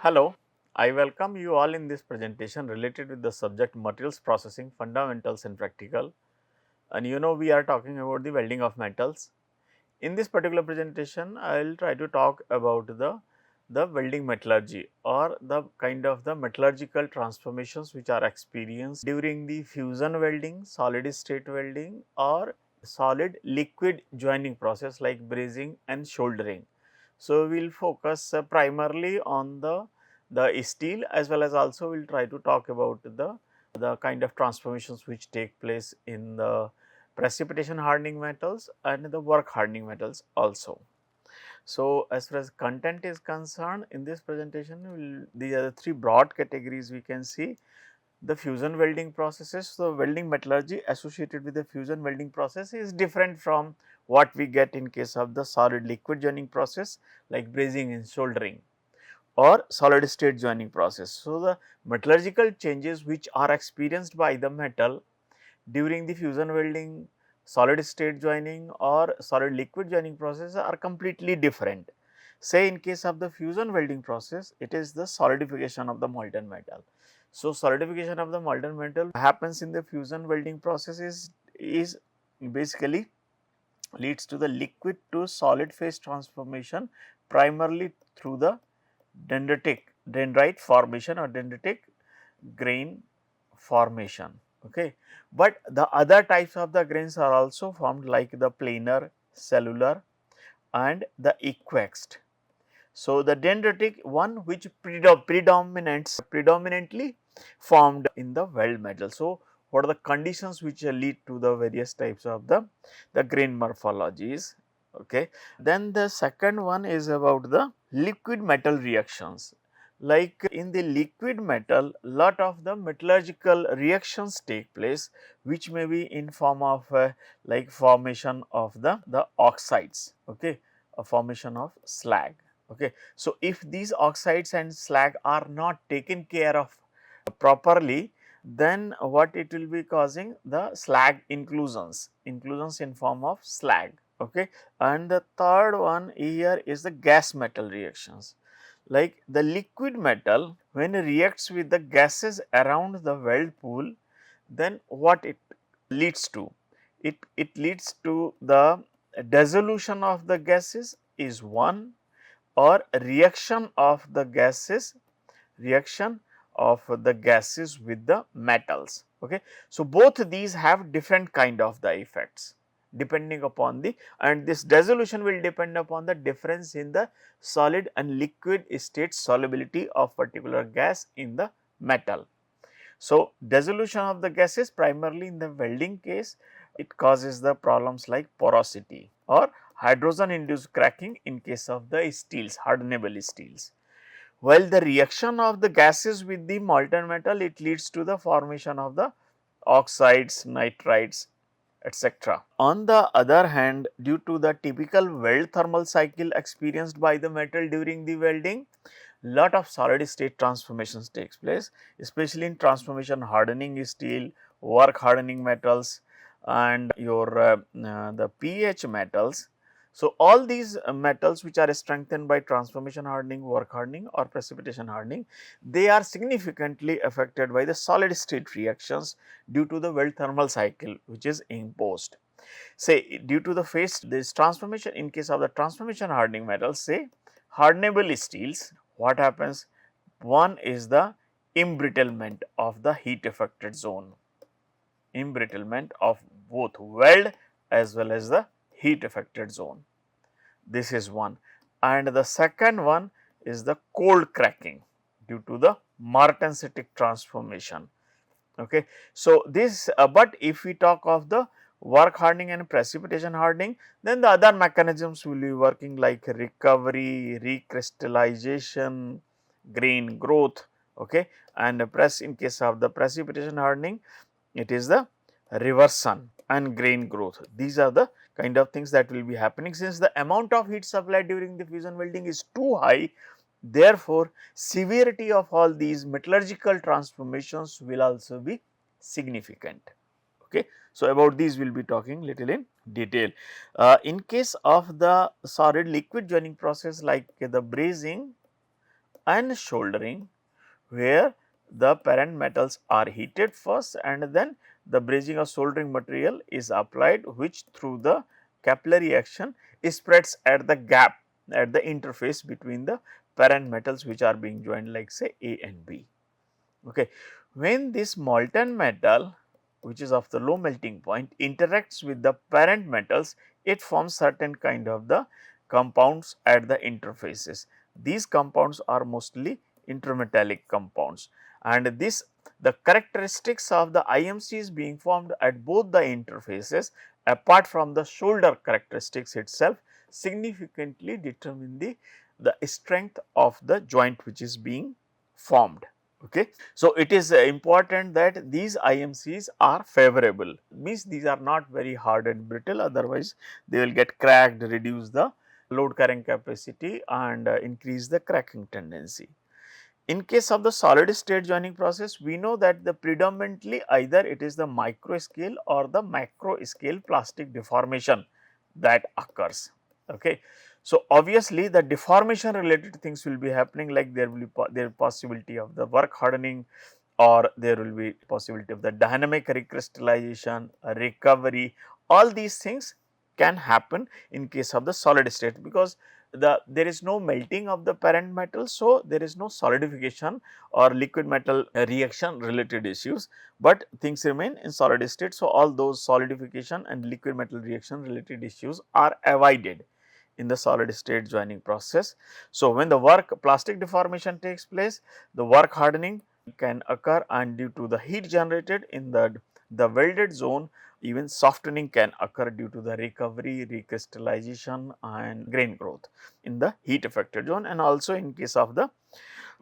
Hello, I welcome you all in this presentation related with the subject materials processing fundamentals and practical, and we are talking about the welding of metals. In this particular presentation I will try to talk about the welding metallurgy or the kind of the metallurgical transformations which are experienced during the fusion welding, solid state welding or solid liquid joining process like brazing and soldering. So, we will focus primarily on the steel, as well as also we will try to talk about the kind of transformations which take place in the precipitation hardening metals and the work hardening metals also. So, as far as content is concerned, in this presentation these are the three broad categories we can see. The fusion welding processes. So, welding metallurgy associated with the fusion welding process is different from what we get in case of the solid liquid joining process like brazing and soldering or solid state joining process. So, the metallurgical changes which are experienced by the metal during the fusion welding, solid state joining or solid liquid joining process are completely different. Say in case of the fusion welding process, it is the solidification of the molten metal. So, solidification of the molten metal happens in the fusion welding process is basically leads to the liquid to solid phase transformation primarily through the dendrite formation or dendritic grain formation. Okay. But the other types of the grains are also formed like the planar, cellular and the equexed. So, the dendritic one which predominantly formed in the weld metal. So, what are the conditions which lead to the various types of the grain morphologies. Okay. Then the second one is about the liquid metal reactions. Like in the liquid metal, lot of the metallurgical reactions take place, which may be in form of like formation of the oxides, okay, a formation of slag. Okay. So, if these oxides and slag are not taken care of properly, then what it will be causing the slag inclusions in form of slag. Okay. And the third one here is the gas metal reactions. Like the liquid metal when it reacts with the gases around the weld pool, then what it leads to? It leads to the dissolution of the gases is one, or reaction of the gases with the metals. Okay. So, both these have different kind of the effects depending upon the, and this dissolution will depend upon the difference in the solid and liquid state solubility of particular gas in the metal. So, dissolution of the gases primarily in the welding case, it causes the problems like porosity or hydrogen induced cracking in case of the steels, hardenable steels. While the reaction of the gases with the molten metal, it leads to the formation of the oxides, nitrides, etc. On the other hand, due to the typical weld thermal cycle experienced by the metal during the welding, lot of solid state transformations takes place, especially in transformation hardening steel, work hardening metals and your the pH metals. So, all these metals which are strengthened by transformation hardening, work hardening or precipitation hardening, they are significantly affected by the solid state reactions due to the weld thermal cycle which is imposed. Say due to the phase this transformation, in case of the transformation hardening metals, say hardenable steels, what happens? One is the embrittlement of the heat affected zone, embrittlement of both weld as well as the heat affected zone. This is one, and the second one is the cold cracking due to the martensitic transformation. Okay. So, this but if we talk of the work hardening and precipitation hardening, then the other mechanisms will be working like recovery, recrystallization, grain growth, okay, and press in case of the precipitation hardening, it is the reversion and grain growth. These are the kind of things that will be happening since the amount of heat supplied during the fusion welding is too high. Therefore, severity of all these metallurgical transformations will also be significant. Okay. So, about these we will be talking little in detail. In case of the solid liquid joining process like the brazing unsoldering, where the parent metals are heated first and then the brazing or soldering material is applied, which through the capillary action spreads at the gap at the interface between the parent metals which are being joined, like say A and B. Okay. When this molten metal, which is of the low melting point, interacts with the parent metals, it forms certain kind of the compounds at the interfaces. These compounds are mostly intermetallic compounds, and this the characteristics of the IMCs being formed at both the interfaces, apart from the shoulder characteristics itself, significantly determine the strength of the joint which is being formed. Okay. So, it is important that these IMCs are favorable, means these are not very hard and brittle, otherwise they will get cracked, reduce the load carrying capacity and increase the cracking tendency. In case of the solid state joining process, we know that the predominantly either it is the micro scale or the macro scale plastic deformation that occurs. Okay. So, obviously the deformation related things will be happening, like there will be there possibility of the work hardening, or there will be possibility of the dynamic recrystallization, recovery. All these things can happen in case of the solid state, because there is no melting of the parent metal. So, there is no solidification or liquid metal reaction related issues, but things remain in solid state. So, all those solidification and liquid metal reaction related issues are avoided in the solid state joining process. So, when the work plastic deformation takes place, the work hardening can occur, and due to the heat generated in the welded zone, even softening can occur due to the recovery, recrystallization and grain growth in the heat affected zone, and also in case of the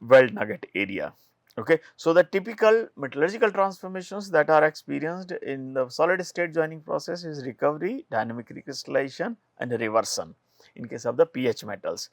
weld nugget area. Okay. So, the typical metallurgical transformations that are experienced in the solid state joining process is recovery, dynamic recrystallization and reversion in case of the pH metals.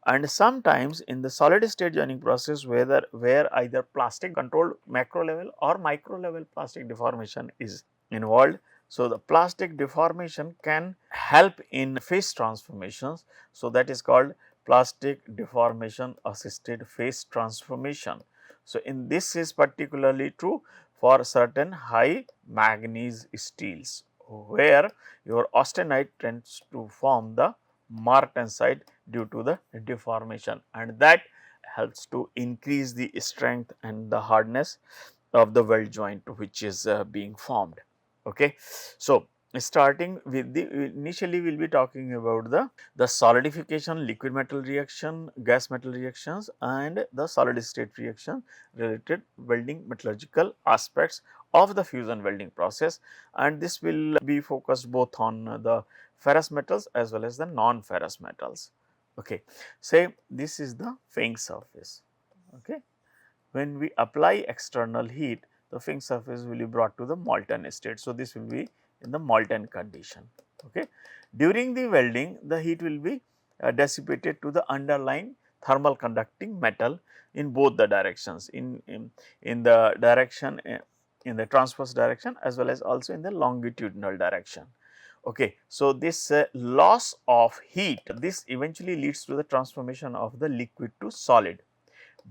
And sometimes in the solid state joining process, where either plastic controlled macro level or micro level plastic deformation is involved. So, the plastic deformation can help in phase transformations. So, that is called plastic deformation assisted phase transformation. So, in this is particularly true for certain high manganese steels, where your austenite tends to form the martensite due to the deformation, and that helps to increase the strength and the hardness of the weld joint which is being formed. Okay. So, starting with the initially we will be talking about the solidification, liquid metal reaction, gas metal reactions and the solid state reaction related welding metallurgical aspects of the fusion welding process, and this will be focused both on the ferrous metals as well as the non-ferrous metals. Okay. Say this is the fin surface. Okay. When we apply external heat, the fin surface will be brought to the molten state. So, this will be in the molten condition. Okay. During the welding, the heat will be dissipated to the underlying thermal conducting metal in both the directions, in the direction in the transverse direction as well as also in the longitudinal direction. Okay. So, this loss of heat, this eventually leads to the transformation of the liquid to solid,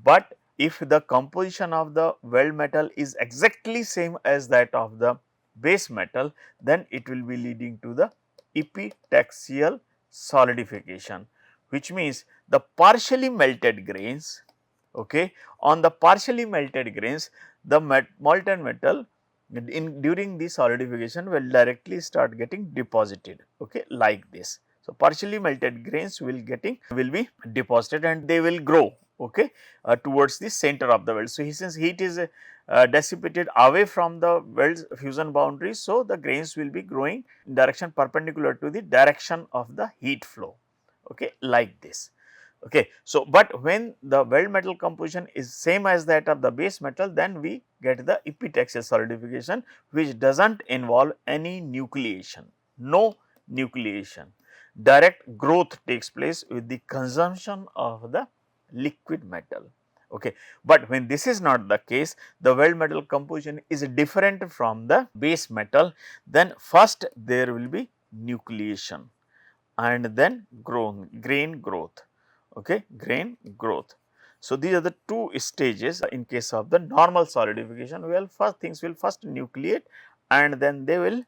but if the composition of the weld metal is exactly same as that of the base metal, then it will be leading to the epitaxial solidification, which means the partially melted grains. Okay, on the partially melted grains, the molten metal during the solidification will directly start getting deposited, okay, like this. So, partially melted grains will be deposited and they will grow, okay, towards the center of the weld. So, since heat is dissipated away from the weld's fusion boundary, so the grains will be growing in direction perpendicular to the direction of the heat flow, okay, like this. Okay. So, but when the weld metal composition is same as that of the base metal, then we get the epitaxial solidification, which does not involve any nucleation, no nucleation. Direct growth takes place with the consumption of the liquid metal. Okay. But when this is not the case, the weld metal composition is different from the base metal, then first there will be nucleation and then grain growth, okay, grain growth. So, these are the two stages in case of the normal solidification. Well, first things will first nucleate and then they will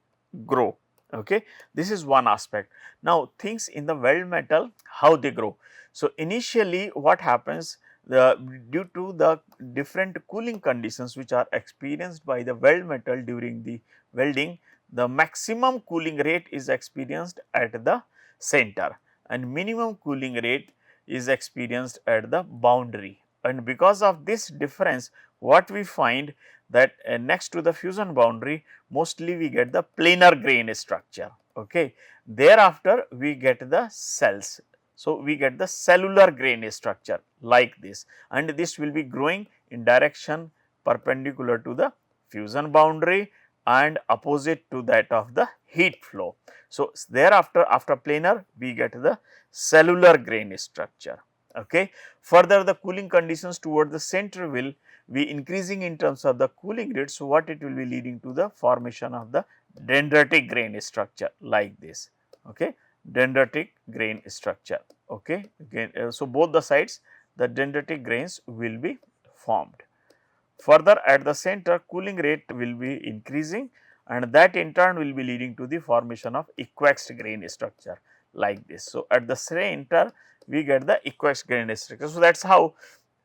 grow. Okay. This is one aspect. Now, things in the weld metal, how they grow. So, initially what happens, due to the different cooling conditions which are experienced by the weld metal during the welding, the maximum cooling rate is experienced at the center and minimum cooling rate is experienced at the boundary, and because of this difference what we find that next to the fusion boundary mostly we get the planar grain structure. Okay. Thereafter we get the cells. So, we get the cellular grain structure like this, and this will be growing in direction perpendicular to the fusion boundary and opposite to that of the heat flow. So, thereafter after planar we get the cellular grain structure. Okay. Further, the cooling conditions toward the center will be increasing in terms of the cooling rate. So, what it will be leading to the formation of the dendritic grain structure like this. Okay. Dendritic grain structure. Okay. Again, so both the sides the dendritic grains will be formed. Further, at the center cooling rate will be increasing and that in turn will be leading to the formation of equaxed grain structure like this. So, at the center we get the equaxed grain structure. So, that is how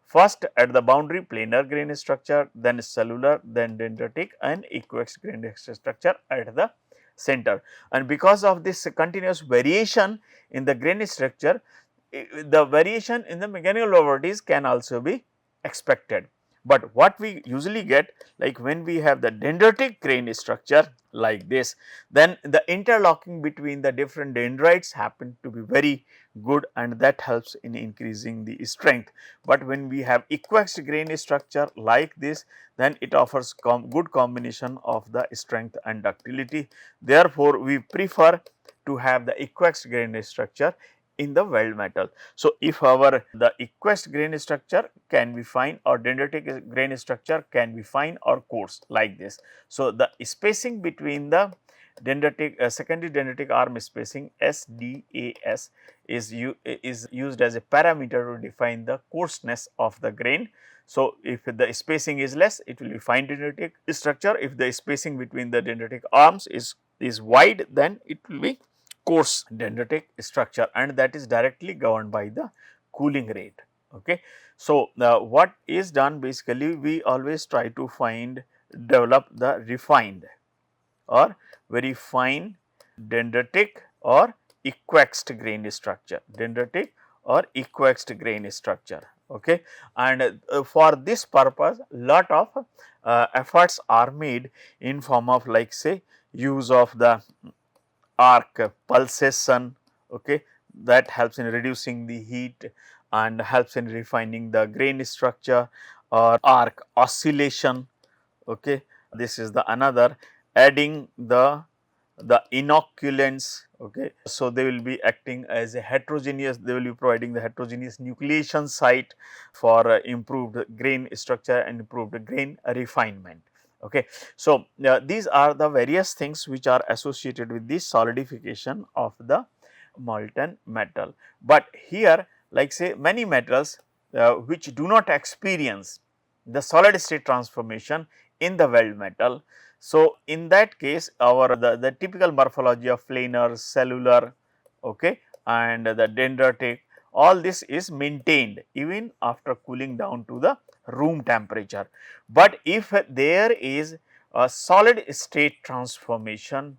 first at the boundary planar grain structure, then cellular, then dendritic and equaxed grain structure at the center. And because of this continuous variation in the grain structure, the variation in the mechanical properties can also be expected. But what we usually get, like when we have the dendritic grain structure like this, then the interlocking between the different dendrites happen to be very good and that helps in increasing the strength. But when we have equaxed grain structure like this, then it offers good combination of the strength and ductility. Therefore, we prefer to have the equaxed grain structure in the weld metal. So, if our the equaxed grain structure can be fine or dendritic grain structure can be fine or coarse like this. So, the spacing between the dendritic secondary dendritic arm spacing SDAS is used as a parameter to define the coarseness of the grain. So, if the spacing is less, it will be fine dendritic structure. If the spacing between the dendritic arms is wide, then it will be coarse dendritic structure and that is directly governed by the cooling rate. Okay. So, what is done basically we always try to develop the refined or very fine dendritic or equaxed grain structure, dendritic or equaxed grain structure. Okay. And for this purpose lot of efforts are made in form of like say use of the arc pulsation, okay, that helps in reducing the heat and helps in refining the grain structure, or arc oscillation. Okay. This is the another adding the inoculants. Okay. So, they will be acting as a heterogeneous, they will be providing the heterogeneous nucleation site for improved grain structure and improved grain refinement. Okay. So, these are the various things which are associated with the solidification of the molten metal. But here like say many metals which do not experience the solid state transformation in the weld metal. So, in that case our the typical morphology of planar, cellular, okay, and the dendritic, all this is maintained even after cooling down to the room temperature. But if there is a solid state transformation,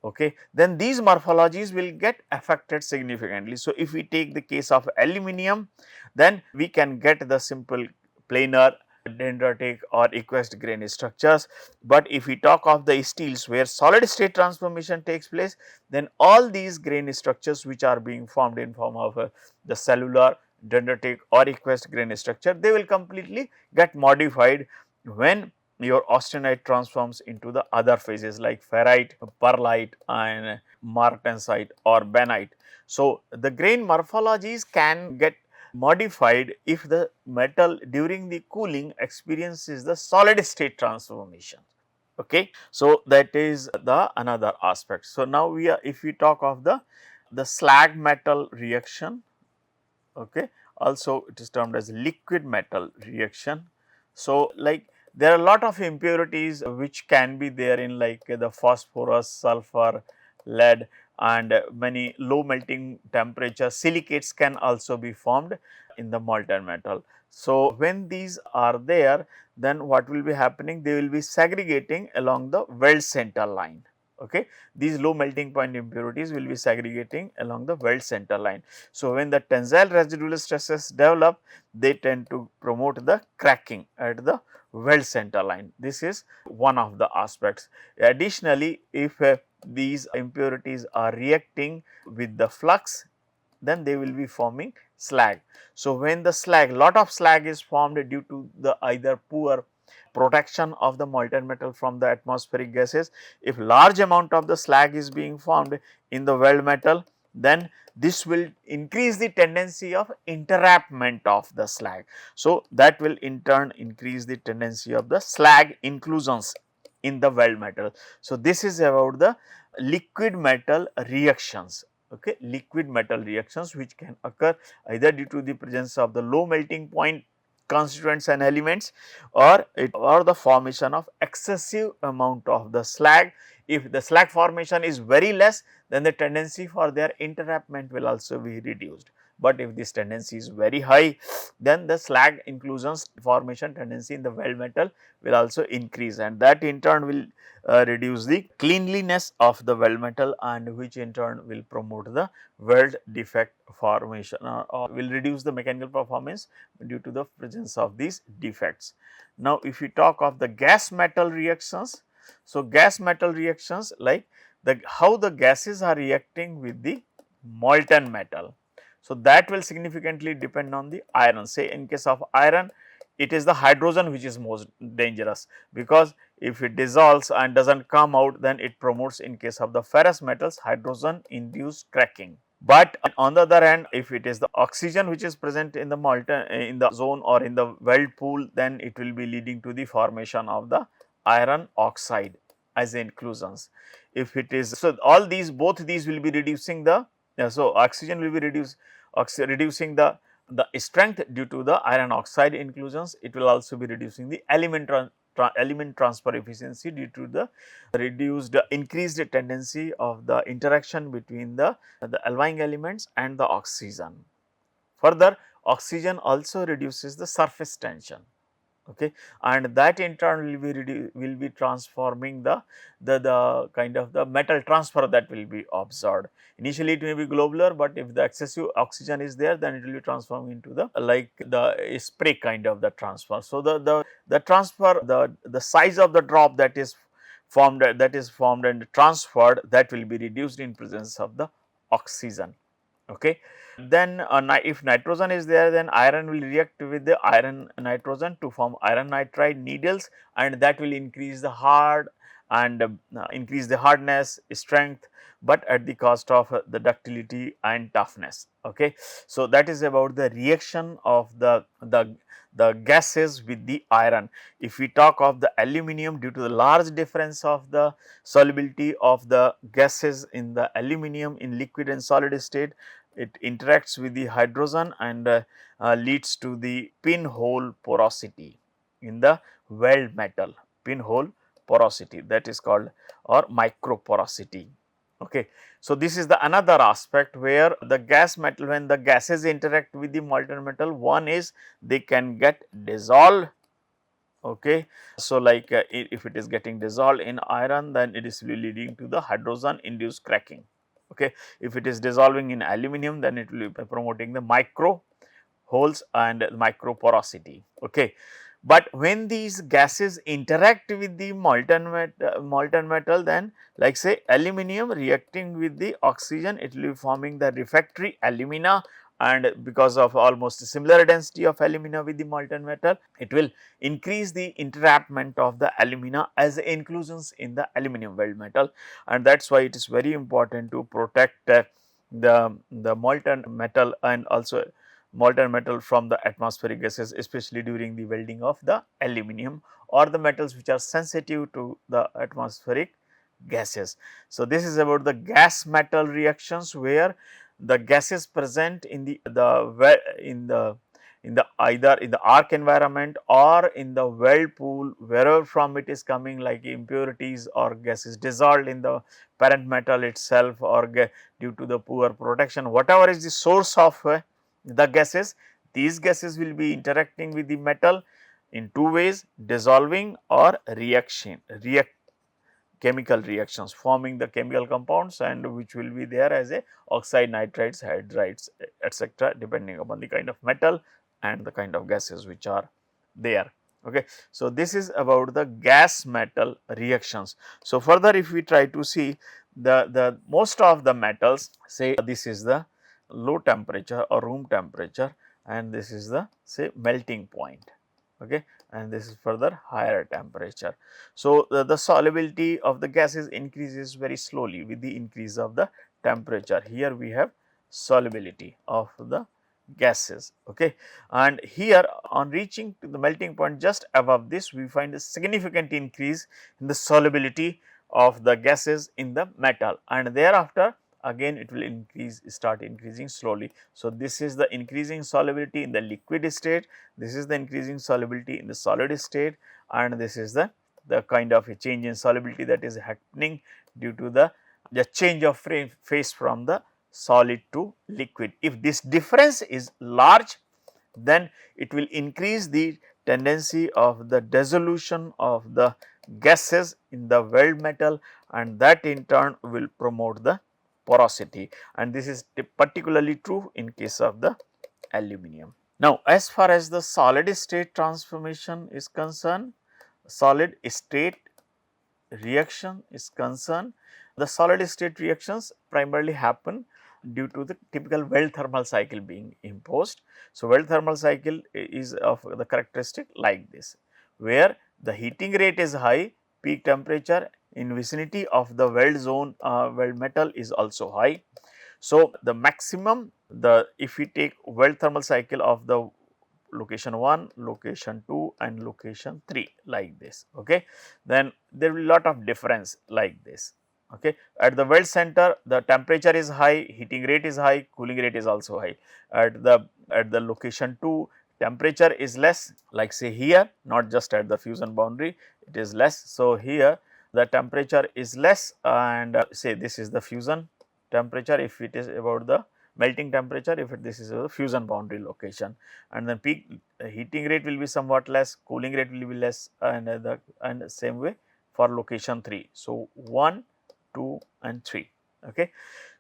okay, then these morphologies will get affected significantly. So, if we take the case of aluminum, then we can get the simple planar, dendritic or equaxed grain structures. But if we talk of the steels where solid state transformation takes place, then all these grain structures which are being formed in form of the cellular, dendritic or equaxed grain structure, they will completely get modified when your austenite transforms into the other phases like ferrite, pearlite and martensite or benite. So, the grain morphologies can get modified if the metal during the cooling experiences the solid state transformation. Okay. So, that is the another aspect. So, now if we talk of the slag metal reaction, okay, also it is termed as liquid metal reaction. So, like there are a lot of impurities which can be there in like the phosphorus, sulfur, lead, and many low melting temperature silicates can also be formed in the molten metal. So, when these are there, then what will be happening, they will be segregating along the weld center line. Okay. These low melting point impurities will be segregating along the weld center line. So, when the tensile residual stresses develop, they tend to promote the cracking at the weld center line. This is one of the aspects. Additionally, if these impurities are reacting with the flux, then they will be forming slag. So, when the slag, lot of slag is formed due to the either poor protection of the molten metal from the atmospheric gases. If large amount of the slag is being formed in the weld metal, then this will increase the tendency of entrapment of the slag. So, that will in turn increase the tendency of the slag inclusions in the weld metal. So, this is about the liquid metal reactions. Okay, liquid metal reactions which can occur either due to the presence of the low melting point constituents and elements, or the formation of excessive amount of the slag. If the slag formation is very less, then the tendency for their entrapment will also be reduced. But if this tendency is very high, then the slag inclusions formation tendency in the weld metal will also increase, and that in turn will reduce the cleanliness of the weld metal, and which in turn will promote the weld defect formation, or will reduce the mechanical performance due to the presence of these defects. Now, if you talk of the gas metal reactions, so gas metal reactions, like how the gases are reacting with the molten metal. So, that will significantly depend on the iron. Say in case of iron, it is the hydrogen which is most dangerous, because if it dissolves and does not come out, then it promotes, in case of the ferrous metals, hydrogen induced cracking. But on the other hand, if it is the oxygen which is present in the molten in the zone or in the weld pool, then it will be leading to the formation of the iron oxide as inclusions. If it is, so all these, both these will be reducing the, so oxygen will be reducing the strength due to the iron oxide inclusions. It will also be reducing the element transfer efficiency due to the reduced increased tendency of the interaction between the allying elements and the oxygen. Further, oxygen also reduces the surface tension. Okay, and that in turn will be transforming the kind of the metal transfer that will be observed. Initially it may be globular, but if the excessive oxygen is there, then it will be transformed into the like the spray kind of the transfer. So, the transfer, the size of the drop that is formed and transferred, that will be reduced in presence of the oxygen. Okay. Then if nitrogen is there, then iron will react with the iron nitrogen to form iron nitride needles, and that will increase the increase the hardness, strength, but at the cost of the ductility and toughness. Okay. So, that is about the reaction of the gases with the iron. If we talk of the aluminum, due to the large difference of the solubility of the gases in the aluminum in liquid and solid state, it interacts with the hydrogen and leads to the pinhole porosity in the weld metal, pinhole porosity, that is called, or microporosity. Okay. So, this is the another aspect where the gas metal, when the gases interact with the molten metal, one is they can get dissolved. Okay. So, like if it is getting dissolved in iron, then it is leading to the hydrogen induced cracking. Okay. If it is dissolving in aluminum, then it will be promoting the micro holes and micro porosity. Okay. But when these gases interact with the molten metal, then like say aluminum reacting with the oxygen, it will be forming the refractory alumina, and because of almost similar density of alumina with the molten metal, it will increase the entrapment of the alumina as inclusions in the aluminum weld metal, and that is why it is very important to protect the molten metal and also molten metal from the atmospheric gases, especially during the welding of the aluminum or the metals which are sensitive to the atmospheric gases. So, this is about the gas metal reactions, where the gases present in the either in the arc environment or in the weld pool, wherever from it is coming, like impurities or gases dissolved in the parent metal itself, or due to the poor protection, whatever is the source of the gases, these gases will be interacting with the metal in two ways: dissolving or chemical reactions, forming the chemical compounds, and which will be there as a oxide, nitrides, hydrides, etc., depending upon the kind of metal and the kind of gases which are there. Okay. So, this is about the gas metal reactions. So, further if we try to see the most of the metals, say this is the low temperature or room temperature, and this is the say melting point. Okay, and this is further higher temperature. So, the solubility of the gases increases very slowly with the increase of the temperature. Here we have solubility of the gases. Okay, and here on reaching to the melting point just above this, we find a significant increase in the solubility of the gases in the metal, and thereafter again it will start increasing slowly. So, this is the increasing solubility in the liquid state, this is the increasing solubility in the solid state, and this is the kind of a change in solubility that is happening due to the change of phase from the solid to liquid. If this difference is large, then it will increase the tendency of the dissolution of the gases in the weld metal, and that in turn will promote the porosity, and this is particularly true in case of the aluminum. Now, as far as the solid state transformation is concerned, solid state reaction is concerned, the solid state reactions primarily happen due to the typical Weld thermal cycle being imposed. So, Weld thermal cycle is of the characteristic like this, where the heating rate is high, peak temperature in vicinity of the weld zone weld metal is also high. So, the maximum, if we take weld thermal cycle of the location 1, location 2 and location 3 like this, okay, then there will be lot of difference like this. Okay. At the weld center, the temperature is high, heating rate is high, cooling rate is also high. At the location 2, temperature is less, like say here, not just at the fusion boundary, it is less. So, here the temperature is less, and say this is the fusion temperature, if it is about the melting temperature, if this is a fusion boundary location, and then peak heating rate will be somewhat less, cooling rate will be less, and same way for location 3. So, 1, 2 and 3. Okay.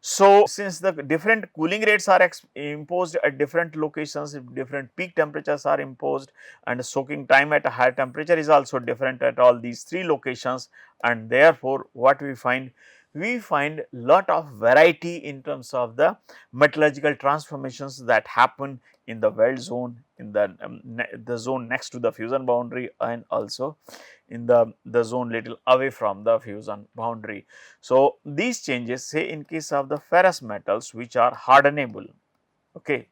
So, since the different cooling rates are imposed at different locations, different peak temperatures are imposed, and soaking time at a higher temperature is also different at all these 3 locations, and therefore, what we find? We find lot of variety in terms of the metallurgical transformations that happen in the weld zone, in the zone next to the fusion boundary, and also in the zone little away from the fusion boundary. So, these changes, say in case of the ferrous metals which are hardenable, okay,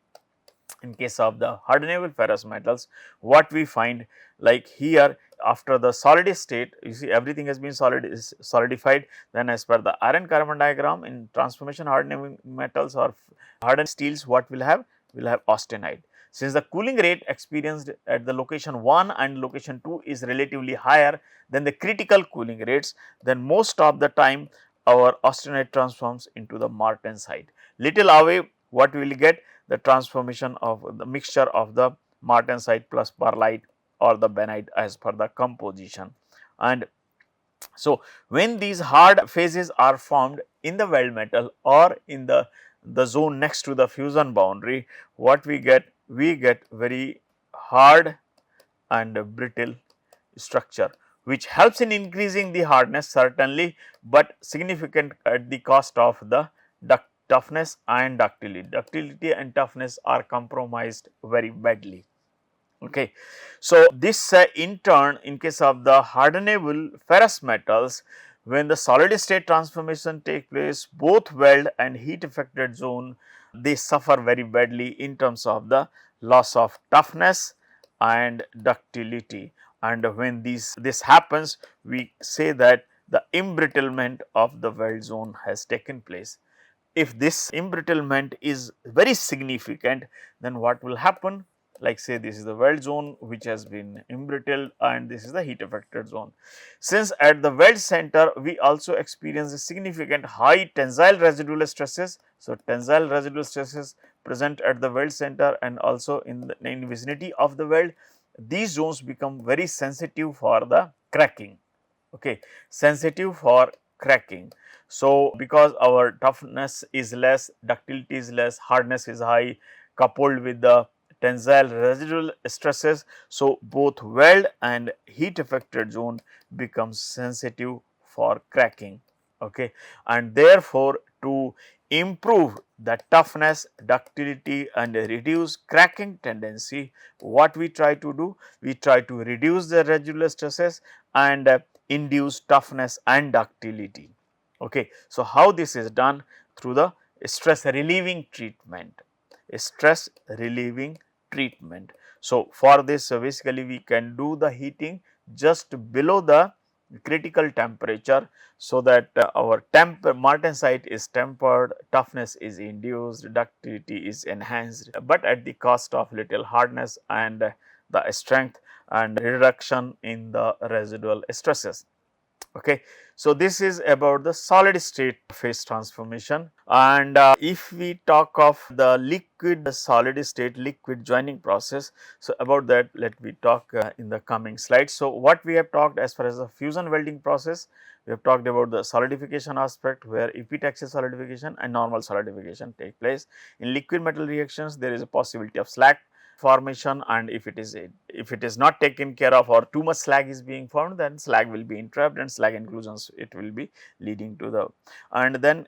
in case of the hardenable ferrous metals, what we find, like here after the solid state, you see everything has been solidified, then as per the iron carbon diagram, in transformation hardening metals or hardened steels, what will have? Will have austenite. Since the cooling rate experienced at the location 1 and location 2 is relatively higher than the critical cooling rates, then most of the time our austenite transforms into the martensite. Little away, what we will get? The transformation of the mixture of the martensite plus perlite or the benite as per the composition. And so, when these hard phases are formed in the weld metal or in the zone next to the fusion boundary, what we get? We get very hard and brittle structure, which helps in increasing the hardness certainly, but significant at the cost of the toughness and ductility. Ductility and toughness are compromised very badly. Okay. So, this in turn, in case of the hardenable ferrous metals, when the solid state transformation take place, both weld and heat affected zone, they suffer very badly in terms of the loss of toughness and ductility. And when this happens, we say that the embrittlement of the weld zone has taken place. if this embrittlement is very significant, then what will happen? Like say this is the weld zone which has been embrittled and this is the heat affected zone. Since at the weld center we also experience a significant high tensile residual stresses. So, tensile residual stresses present at the weld center and also in the vicinity of the weld, these zones become very sensitive for the cracking, okay, sensitive for cracking. So, because our toughness is less, ductility is less, hardness is high, coupled with the tensile residual stresses. So, both weld and heat affected zone becomes sensitive for cracking, okay, and therefore, to improve the toughness, ductility and reduce cracking tendency, what we try to do? We try to reduce the residual stresses and induce toughness and ductility. Okay. So, how this is done? Through the stress relieving treatment, stress relieving treatment. So, for this basically we can do the heating just below the critical temperature, so that our martensite is tempered, toughness is induced, ductility is enhanced, but at the cost of little hardness and the strength and reduction in the residual stresses. Okay. So, this is about the solid state phase transformation, and if we talk of the liquid solid state liquid joining process. So, about that let me talk in the coming slides. So, what we have talked as far as the fusion welding process, we have talked about the solidification aspect where epitaxial solidification and normal solidification take place. In liquid metal reactions there is a possibility of slag formation, and if it is not taken care of or too much slag is being formed, then slag will be entrapped and slag inclusions it will be leading to the, and then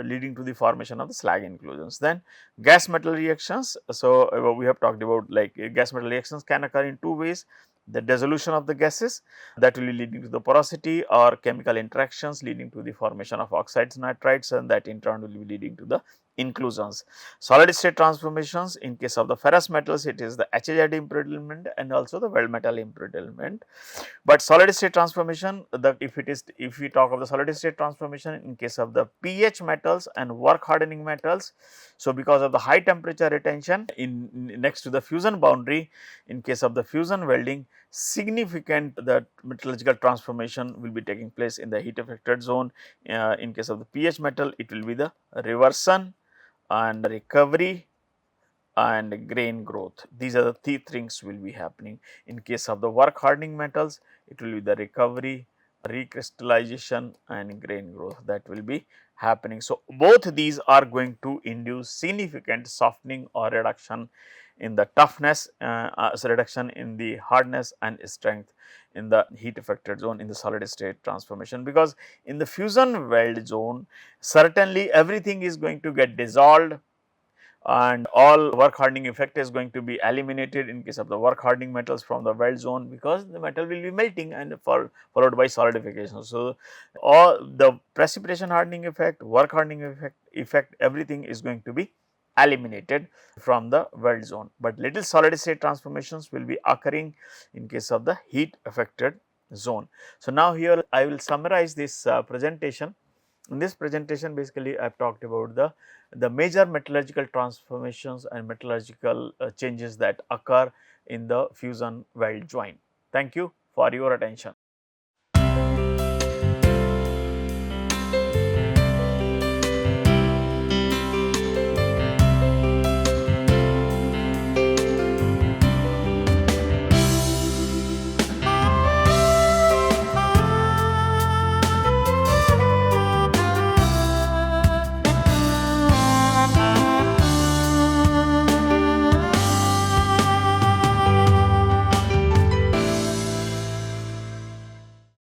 leading to the formation of the slag inclusions. Then gas metal reactions. So, we have talked about like gas metal reactions can occur in two ways: the dissolution of the gases that will be leading to the porosity, or chemical interactions leading to the formation of oxides, nitrides, and that in turn will be leading to the inclusions. Solid state transformations, in case of the ferrous metals it is the HID embrittlement and also the weld metal embrittlement. But solid state transformation, if we talk of the solid state transformation in case of the pH metals and work hardening metals. So, because of the high temperature retention next to the fusion boundary, in case of the fusion welding, significant the metallurgical transformation will be taking place in the heat affected zone. In case of the pH metal it will be the reversion and recovery and grain growth. These are the three things will be happening. In case of the work hardening metals, it will be the recovery, recrystallization and grain growth that will be happening. So, both these are going to induce significant softening or reduction in the toughness, reduction in the hardness and strength in the heat affected zone in the solid state transformation, because in the fusion weld zone certainly everything is going to get dissolved and all work hardening effect is going to be eliminated in case of the work hardening metals from the weld zone, because the metal will be melting and followed by solidification. So, all the precipitation hardening effect, work hardening effect everything is going to be eliminated from the weld zone, but little solid state transformations will be occurring in case of the heat affected zone. So, now here I will summarize this presentation. In this presentation basically I have talked about the major metallurgical transformations and metallurgical changes that occur in the fusion weld joint. Thank you for your attention.